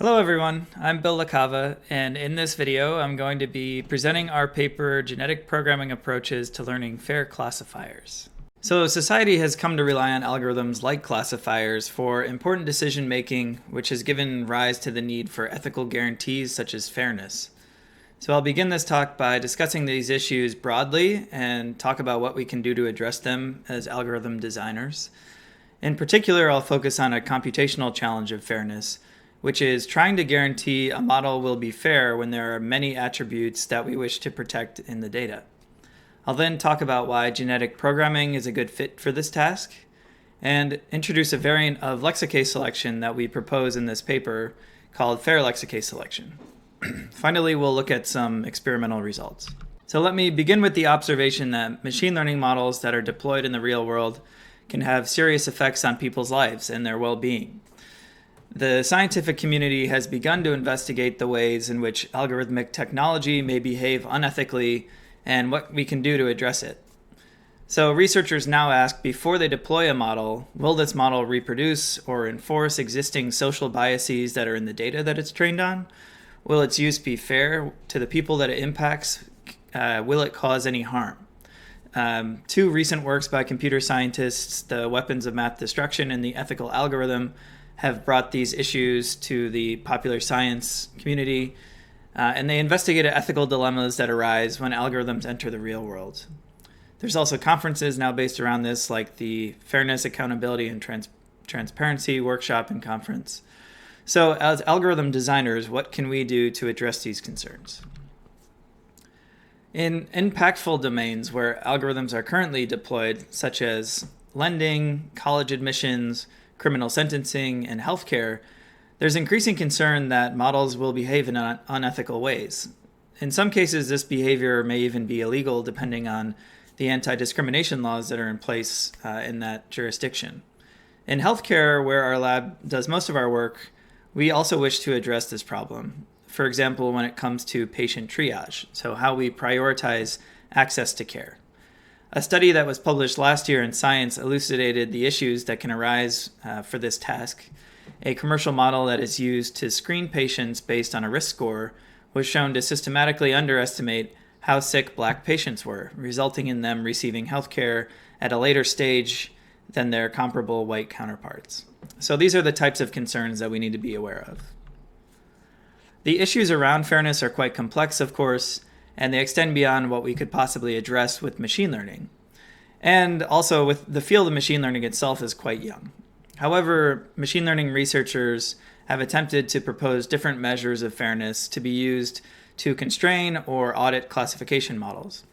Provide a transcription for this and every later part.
Hello everyone, I'm Bill Cava, and in this video I'm going to be presenting our paper, Genetic Programming Approaches to Learning Fair Classifiers. So society has come to rely on algorithms like classifiers for important decision making, which has given rise to the need for ethical guarantees such as fairness. So I'll begin this talk by discussing these issues broadly and talk about what we can do to address them as algorithm designers. In particular, I'll focus on a computational challenge of fairness, which is trying to guarantee a model will be fair when there are many attributes that we wish to protect in the data. I'll then talk about why genetic programming is a good fit for this task, and introduce a variant of lexicase selection that we propose in this paper called fair lexicase selection. Finally, we'll look at some experimental results. So let me begin with the observation that machine learning models that are deployed in the real world can have serious effects on people's lives and their well-being. The scientific community has begun to investigate the ways in which algorithmic technology may behave unethically and what we can do to address it. So researchers now ask, before they deploy a model, will this model reproduce or enforce existing social biases that are in the data that it's trained on? Will its use be fair to the people that it impacts? Will it cause any harm? Two recent works by computer scientists, The Weapons of Math Destruction and The Ethical Algorithm, have brought these issues to the popular science community, and they investigated ethical dilemmas that arise when algorithms enter the real world. There's also conferences now based around this, like the Fairness, Accountability, and Transparency Workshop and Conference. So as algorithm designers, what can we do to address these concerns? In impactful domains where algorithms are currently deployed, such as lending, college admissions, criminal sentencing, and healthcare, there's increasing concern that models will behave in unethical ways. In some cases, this behavior may even be illegal depending on the anti-discrimination laws that are in place in that jurisdiction. In healthcare, where our lab does most of our work, we also wish to address this problem. For example, when it comes to patient triage, so how we prioritize access to care. A study that was published last year in Science elucidated the issues that can arise for this task. A commercial model that is used to screen patients based on a risk score was shown to systematically underestimate how sick Black patients were, resulting in them receiving health care at a later stage than their comparable white counterparts. So these are the types of concerns that we need to be aware of. The issues around fairness are quite complex, of course, and they extend beyond what we could possibly address with machine learning. And also, with the field of machine learning itself is quite young. However, machine learning researchers have attempted to propose different measures of fairness to be used to constrain or audit classification models.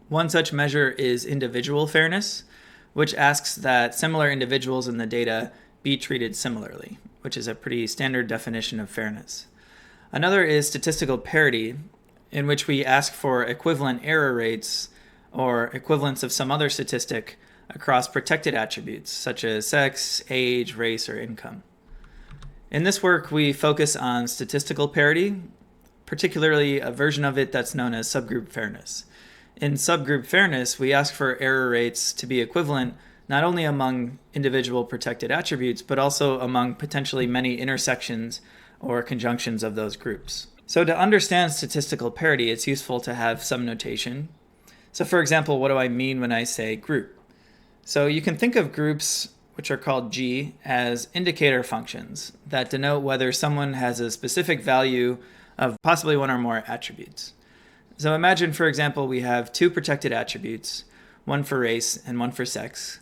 One such measure is individual fairness, which asks that similar individuals in the data be treated similarly, which is a pretty standard definition of fairness. Another is statistical parity, in which we ask for equivalent error rates or equivalence of some other statistic across protected attributes such as sex, age, race, or income. In this work, we focus on statistical parity, particularly a version of it that's known as subgroup fairness. In subgroup fairness, we ask for error rates to be equivalent not only among individual protected attributes, but also among potentially many intersections or conjunctions of those groups. So to understand statistical parity, it's useful to have some notation. So for example, what do I mean when I say group? So you can think of groups, which are called G, as indicator functions that denote whether someone has a specific value of possibly one or more attributes. So imagine, for example, we have two protected attributes, one for race and one for sex.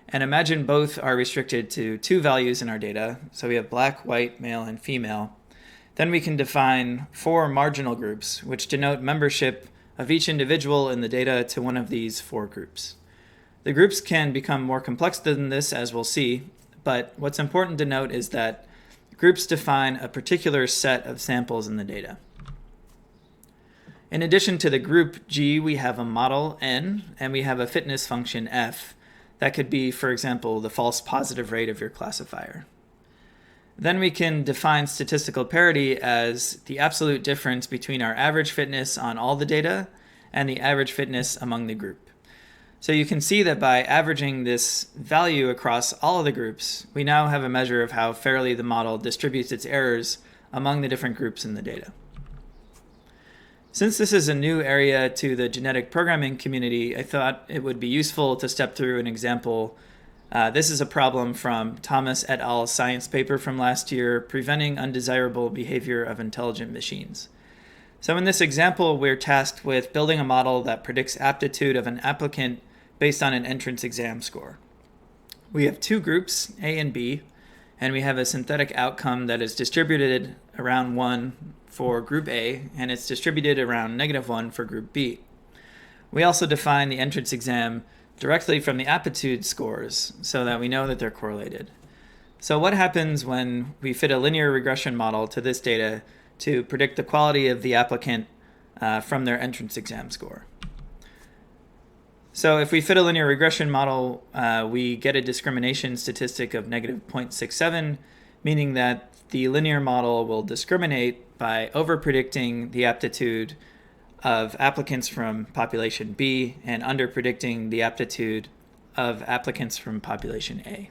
And imagine both are restricted to two values in our data. So we have black, white, male, and female. Then we can define four marginal groups, which denote membership of each individual in the data to one of these four groups. The groups can become more complex than this, as we'll see, but what's important to note is that groups define a particular set of samples in the data. In addition to the group G, we have a model N, and we have a fitness function F. That could be, for example, the false positive rate of your classifier. Then we can define statistical parity as the absolute difference between our average fitness on all the data and the average fitness among the group. So you can see that by averaging this value across all of the groups, we now have a measure of how fairly the model distributes its errors among the different groups in the data. Since this is a new area to the genetic programming community, I thought it would be useful to step through an example. This is a problem from Thomas et al.'s science paper from last year, Preventing Undesirable Behavior of Intelligent Machines. So in this example, we're tasked with building a model that predicts aptitude of an applicant based on an entrance exam score. We have two groups, A and B, and we have a synthetic outcome that is distributed around 1 for group A, and it's distributed around -1 for group B. We also define the entrance exam directly from the aptitude scores so that we know that they're correlated. So what happens when we fit a linear regression model to this data to predict the quality of the applicant from their entrance exam score? So if we fit a linear regression model, we get a discrimination statistic of -0.67, meaning that the linear model will discriminate by overpredicting the aptitude of applicants from population B and underpredicting the aptitude of applicants from population A.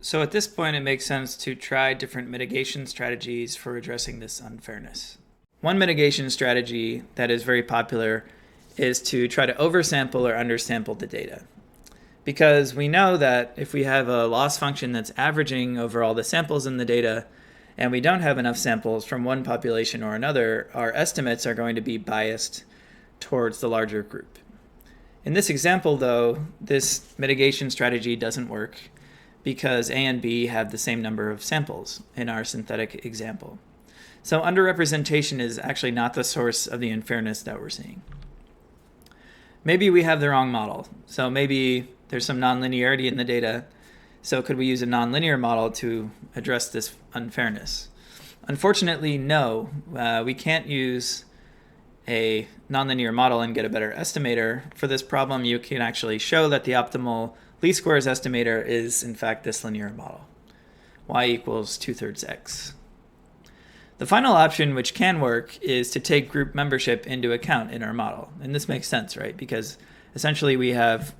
So at this point, it makes sense to try different mitigation strategies for addressing this unfairness. One mitigation strategy that is very popular is to try to oversample or undersample the data. Because we know that if we have a loss function that's averaging over all the samples in the data, and we don't have enough samples from one population or another, our estimates are going to be biased towards the larger group. In this example, though, this mitigation strategy doesn't work because A and B have the same number of samples in our synthetic example. So underrepresentation is actually not the source of the unfairness that we're seeing. Maybe we have the wrong model. So maybe there's some nonlinearity in the data. So could we use a nonlinear model to address this unfairness? Unfortunately, no. We can't use a nonlinear model and get a better estimator. For this problem, you can actually show that the optimal least squares estimator is, in fact, this linear model, y equals 2/3 x. The final option, which can work, is to take group membership into account in our model. And this makes sense, right? Because essentially we have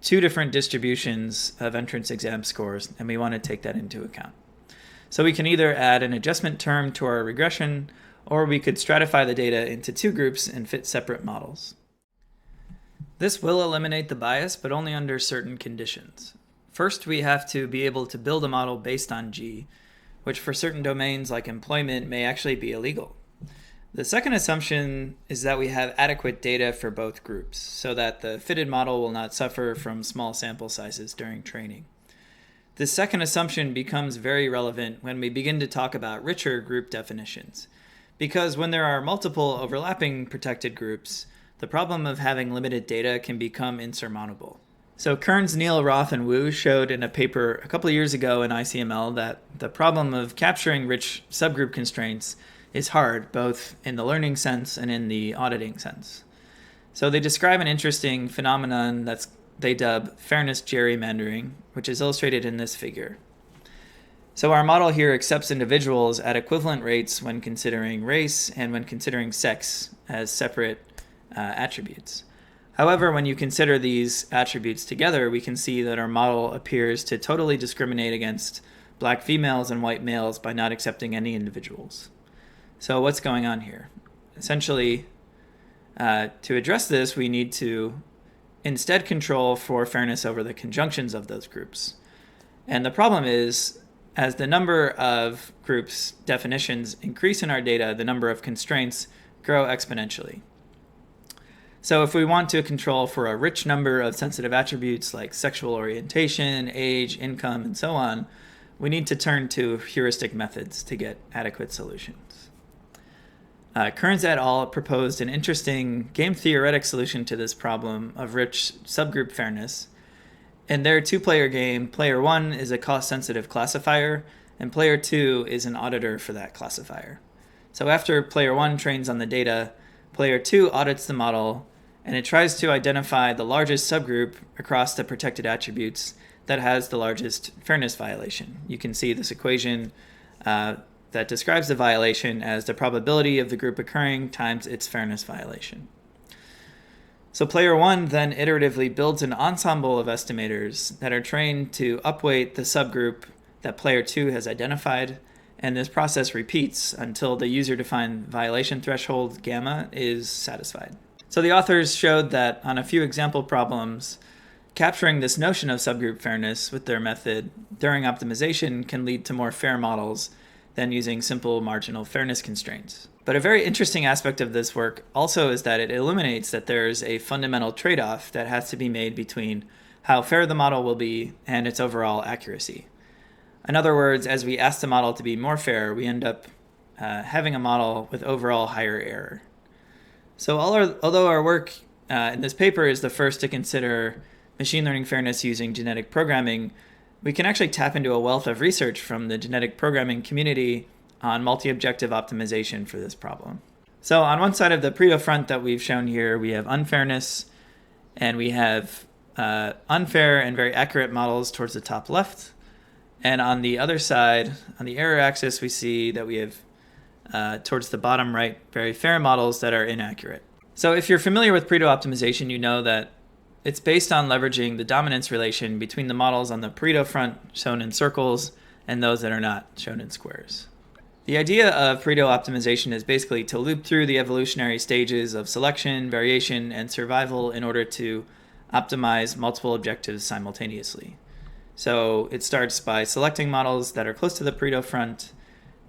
two different distributions of entrance exam scores, and we want to take that into account. So we can either add an adjustment term to our regression, or we could stratify the data into two groups and fit separate models. This will eliminate the bias, but only under certain conditions. First, we have to be able to build a model based on G, which for certain domains like employment may actually be illegal. The second assumption is that we have adequate data for both groups, so that the fitted model will not suffer from small sample sizes during training. This second assumption becomes very relevant when we begin to talk about richer group definitions, because when there are multiple overlapping protected groups, the problem of having limited data can become insurmountable. So Kearns, Neal, Roth, and Wu showed in a paper a couple of years ago in ICML that the problem of capturing rich subgroup constraints is hard, both in the learning sense and in the auditing sense. So they describe an interesting phenomenon that they dub fairness gerrymandering, which is illustrated in this figure. So our model here accepts individuals at equivalent rates when considering race and when considering sex as separate attributes. However, when you consider these attributes together, we can see that our model appears to totally discriminate against black females and white males by not accepting any individuals. So what's going on here? Essentially, to address this, we need to instead control for fairness over the conjunctions of those groups. And the problem is, as the number of groups definitions increase in our data, the number of constraints grow exponentially. So if we want to control for a rich number of sensitive attributes like sexual orientation, age, income, and so on, we need to turn to heuristic methods to get adequate solutions. Kearns et al. Proposed an interesting game-theoretic solution to this problem of rich subgroup fairness. In their two-player game, player 1 is a cost-sensitive classifier, and player 2 is an auditor for that classifier. So after player 1 trains on the data, player 2 audits the model, and it tries to identify the largest subgroup across the protected attributes that has the largest fairness violation. You can see this equation that describes the violation as the probability of the group occurring times its fairness violation. So player 1 then iteratively builds an ensemble of estimators that are trained to upweight the subgroup that player 2 has identified and this process repeats until the user-defined violation threshold gamma is satisfied. So the authors showed that on a few example problems, capturing this notion of subgroup fairness with their method during optimization can lead to more fair models than using simple marginal fairness constraints. But a very interesting aspect of this work also is that it illuminates that there's a fundamental trade-off that has to be made between how fair the model will be and its overall accuracy. In other words, as we ask the model to be more fair, we end up having a model with overall higher error. So although our work in this paper is the first to consider machine learning fairness using genetic programming, we can actually tap into a wealth of research from the genetic programming community on multi-objective optimization for this problem. So on one side of the Pareto front that we've shown here, we have unfairness, and we have unfair and very accurate models towards the top left. And on the other side, on the error axis, we see that we have towards the bottom right, very fair models that are inaccurate. So if you're familiar with Pareto optimization, you know that it's based on leveraging the dominance relation between the models on the Pareto front, shown in circles, and those that are not, shown in squares. The idea of Pareto optimization is basically to loop through the evolutionary stages of selection, variation, and survival in order to optimize multiple objectives simultaneously. So it starts by selecting models that are close to the Pareto front,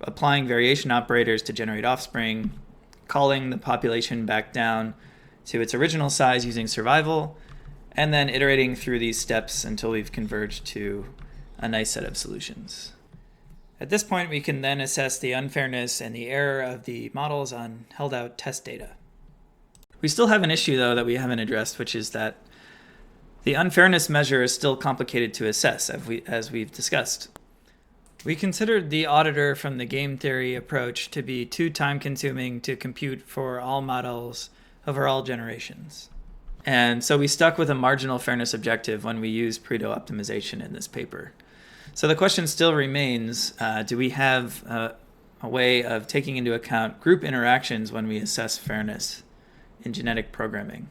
applying variation operators to generate offspring, calling the population back down to its original size using survival, and then iterating through these steps until we've converged to a nice set of solutions. At this point, we can then assess the unfairness and the error of the models on held out test data. We still have an issue, though, that we haven't addressed, which is that the unfairness measure is still complicated to assess, as we've discussed. We considered the auditor from the game theory approach to be too time-consuming to compute for all models over all generations. And so we stuck with a marginal fairness objective when we used Pareto optimization in this paper. So the question still remains, do we have a way of taking into account group interactions when we assess fairness in genetic programming?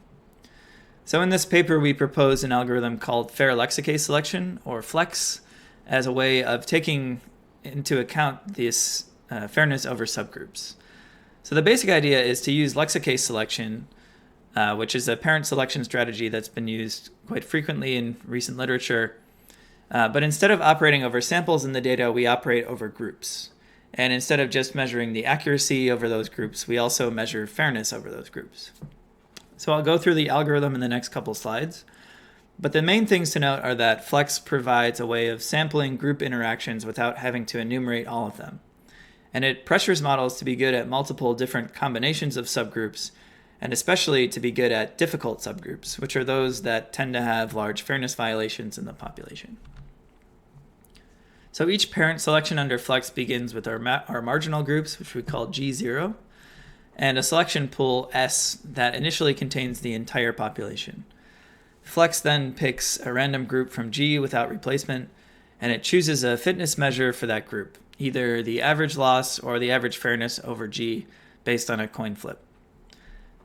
So in this paper, we propose an algorithm called fair lexicase selection, or FLEX, as a way of taking into account this fairness over subgroups. So the basic idea is to use lexicase selection, which is a parent selection strategy that's been used quite frequently in recent literature. But instead of operating over samples in the data, we operate over groups. And instead of just measuring the accuracy over those groups, we also measure fairness over those groups. So I'll go through the algorithm in the next couple slides. But the main things to note are that FLEX provides a way of sampling group interactions without having to enumerate all of them. And it pressures models to be good at multiple different combinations of subgroups, and especially to be good at difficult subgroups, which are those that tend to have large fairness violations in the population. So each parent selection under FLEX begins with our marginal groups, which we call G0, and a selection pool S that initially contains the entire population. FLEX then picks a random group from G without replacement, and it chooses a fitness measure for that group, either the average loss or the average fairness over G based on a coin flip.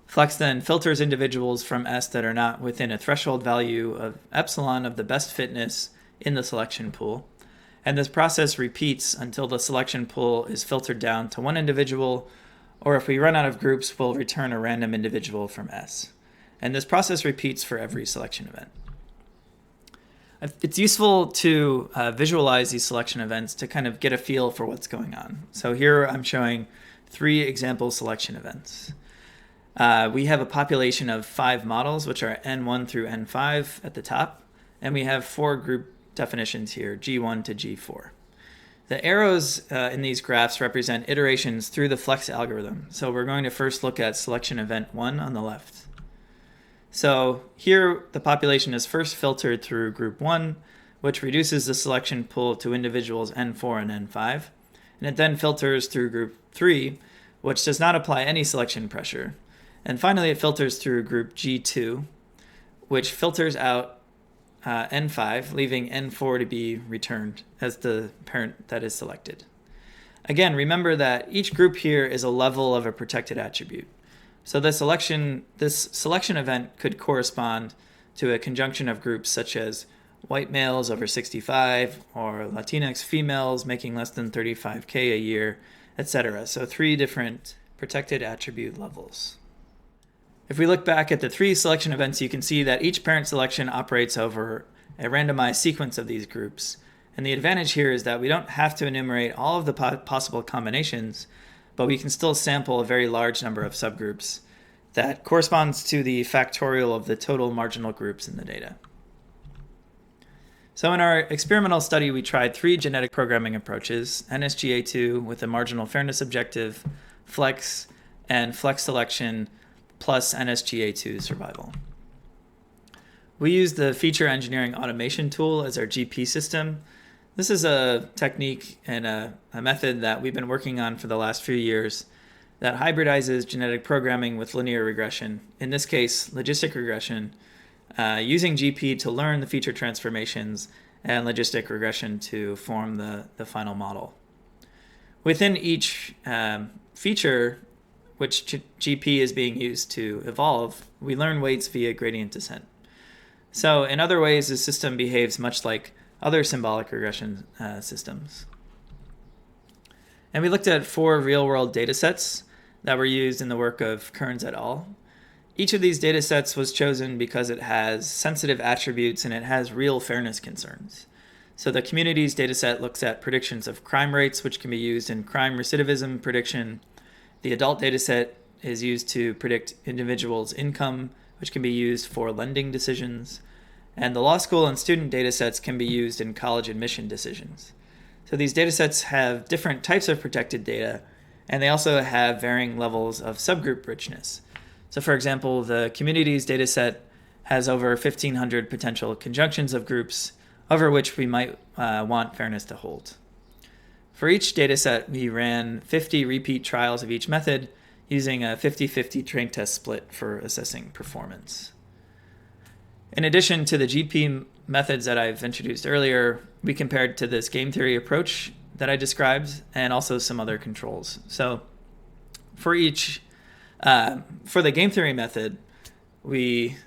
FLEX then filters individuals from S that are not within a threshold value of epsilon of the best fitness in the selection pool, and this process repeats until the selection pool is filtered down to one individual, or if we run out of groups, we'll return a random individual from S. And this process repeats for every selection event. It's useful to visualize these selection events to kind of get a feel for what's going on. So here I'm showing 3 example selection events. We have a population of 5 models, which are N1 through N5 at the top, and we have 4 group definitions here, G1 to G4. The arrows in these graphs represent iterations through the FLEX algorithm. So we're going to first look at selection event 1 on the left. So here the population is first filtered through group 1, which reduces the selection pool to individuals N4 and N5, and it then filters through group 3, which does not apply any selection pressure. And finally, it filters through group G2, which filters out N5, leaving N4 to be returned as the parent that is selected. Again, remember that each group here is a level of a protected attribute. So this selection event could correspond to a conjunction of groups such as white males over 65, or Latinx females making less than 35K a year, etc. So 3 different protected attribute levels. If we look back at the 3 selection events, you can see that each parent selection operates over a randomized sequence of these groups. And the advantage here is that we don't have to enumerate all of the possible combinations, but we can still sample a very large number of subgroups that corresponds to the factorial of the total marginal groups in the data. So in our experimental study, we tried 3 genetic programming approaches: NSGA2 with a marginal fairness objective, flex, and flex selection plus NSGA2 survival. We used the feature engineering automation tool as our GP system. This is a technique and a method that we've been working on for the last few years that hybridizes genetic programming with linear regression, in this case, logistic regression, using GP to learn the feature transformations and logistic regression to form the final model. Within each feature, which GP is being used to evolve, we learn weights via gradient descent. So in other ways, the system behaves much like other symbolic regression systems. And we looked at 4 real-world datasets that were used in the work of Kearns et al. Each of these datasets was chosen because it has sensitive attributes and it has real fairness concerns. So the communities dataset looks at predictions of crime rates, which can be used in crime recidivism prediction. The adult dataset is used to predict individuals' income, which can be used for lending decisions. And the law school and student datasets can be used in college admission decisions. So these datasets have different types of protected data, and they also have varying levels of subgroup richness. So for example, the communities dataset has over 1,500 potential conjunctions of groups over which we might want fairness to hold. For each dataset, we ran 50 repeat trials of each method using a 50-50 train test split for assessing performance. In addition to the GP methods that I've introduced earlier, we compared to this game theory approach that I described and also some other controls. So for the game theory method, we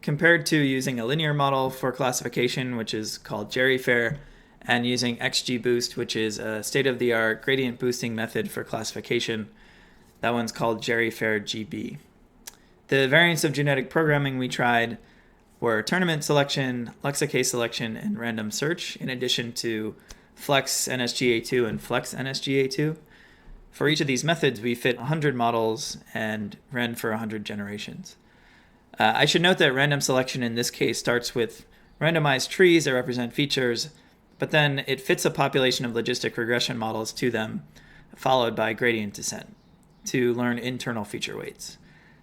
compared to using a linear model for classification, which is called GERYFAIR, and using XGBoost, which is a state-of-the-art gradient boosting method for classification. That one's called GERYFAIR GB. The variants of genetic programming we tried were tournament selection, lexicase selection, and random search, in addition to flex NSGA2 and flex NSGA2. For each of these methods, we fit 100 models and ran for 100 generations. I should note that random selection in this case starts with randomized trees that represent features, but then it fits a population of logistic regression models to them, followed by gradient descent to learn internal feature weights.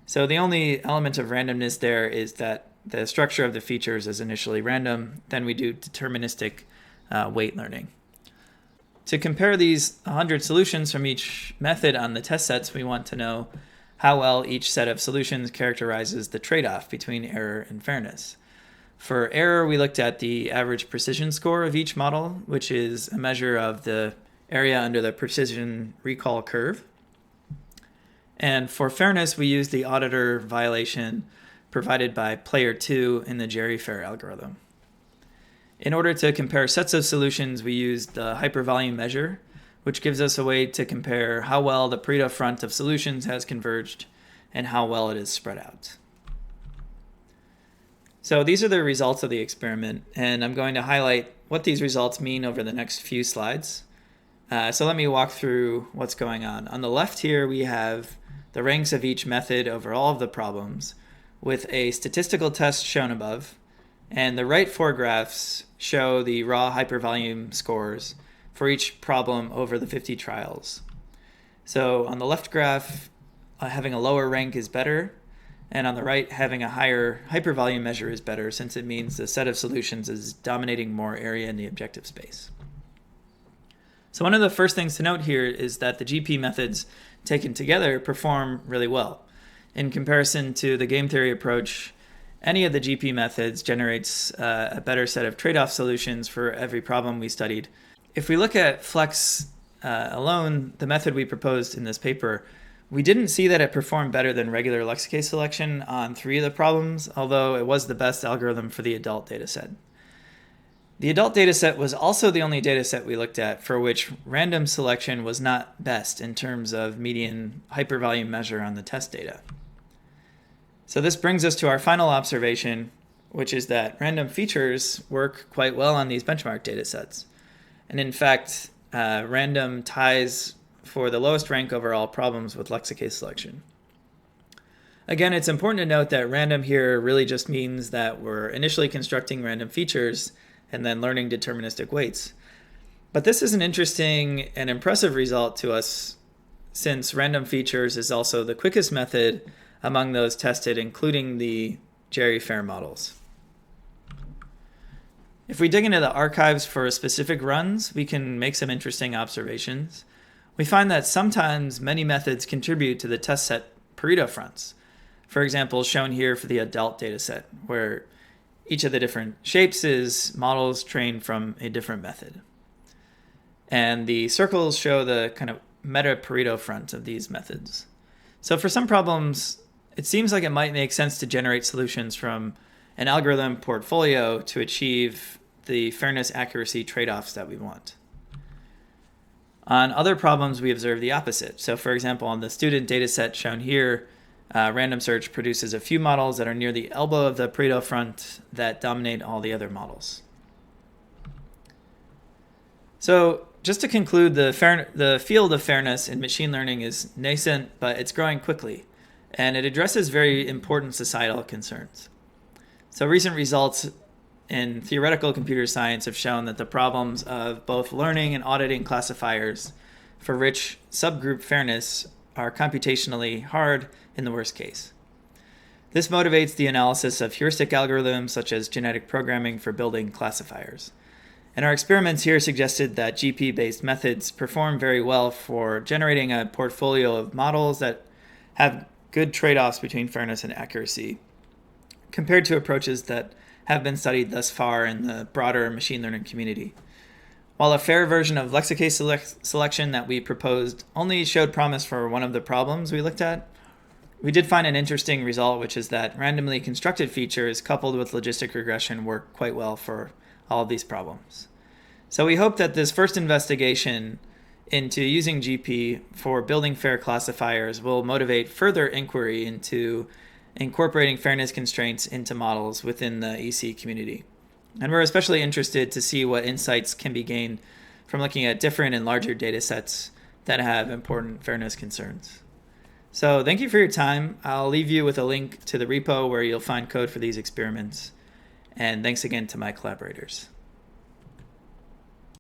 So the only element of randomness there is that the structure of the features is initially random, then we do deterministic weight learning. To compare these 100 solutions from each method on the test sets, we want to know how well each set of solutions characterizes the trade-off between error and fairness. For error, we looked at the average precision score of each model, which is a measure of the area under the precision recall curve. And for fairness, we used the auditor violation provided by player 2 in the GERYFAIR algorithm. In order to compare sets of solutions, we used the hypervolume measure, which gives us a way to compare how well the Pareto front of solutions has converged and how well it is spread out. So these are the results of the experiment, and I'm going to highlight what these results mean over the next few slides. So let me walk through what's going on. On the left here, we have the ranks of each method over all of the problems, with a statistical test shown above, and the right 4 graphs show the raw hypervolume scores for each problem over the 50 trials. So on the left graph, having a lower rank is better, and on the right, having a higher hypervolume measure is better, since it means the set of solutions is dominating more area in the objective space. So one of the first things to note here is that the GP methods taken together perform really well. In comparison to the game theory approach, any of the GP methods generates a better set of trade-off solutions for every problem we studied. If we look at flex alone, the method we proposed in this paper, we didn't see that it performed better than regular lexicase selection on 3 of the problems, although it was the best algorithm for the adult dataset. The adult dataset was also the only dataset we looked at for which random selection was not best in terms of median hypervolume measure on the test data. So this brings us to our final observation, which is that random features work quite well on these benchmark datasets. And in fact, random ties for the lowest rank over all problems with lexicase selection. Again, it's important to note that random here really just means that we're initially constructing random features and then learning deterministic weights. But this is an interesting and impressive result to us, since random features is also the quickest method among those tested, including the Jerry-Fair models. If we dig into the archives for specific runs, we can make some interesting observations. We find that sometimes many methods contribute to the test set Pareto fronts. For example, shown here for the adult dataset, where each of the different shapes is models trained from a different method. And the circles show the kind of meta-Pareto front of these methods. So for some problems, it seems like it might make sense to generate solutions from an algorithm portfolio to achieve the fairness accuracy trade-offs that we want. On other problems, we observe the opposite. So for example, on the student dataset shown here, random search produces a few models that are near the elbow of the Pareto front that dominate all the other models. So just to conclude, the field of fairness in machine learning is nascent, but it's growing quickly, and it addresses very important societal concerns. So recent results in theoretical computer science have shown that the problems of both learning and auditing classifiers for rich subgroup fairness are computationally hard in the worst case. This motivates the analysis of heuristic algorithms such as genetic programming for building classifiers. And our experiments here suggested that GP-based methods perform very well for generating a portfolio of models that have good trade-offs between fairness and accuracy, compared to approaches that have been studied thus far in the broader machine learning community. While a fair version of lexicase selection that we proposed only showed promise for one of the problems we looked at, we did find an interesting result, which is that randomly constructed features coupled with logistic regression work quite well for all of these problems. So we hope that this first investigation into using GP for building fair classifiers will motivate further inquiry into incorporating fairness constraints into models within the EC community. And we're especially interested to see what insights can be gained from looking at different and larger data sets that have important fairness concerns. So thank you for your time. I'll leave you with a link to the repo where you'll find code for these experiments. And thanks again to my collaborators.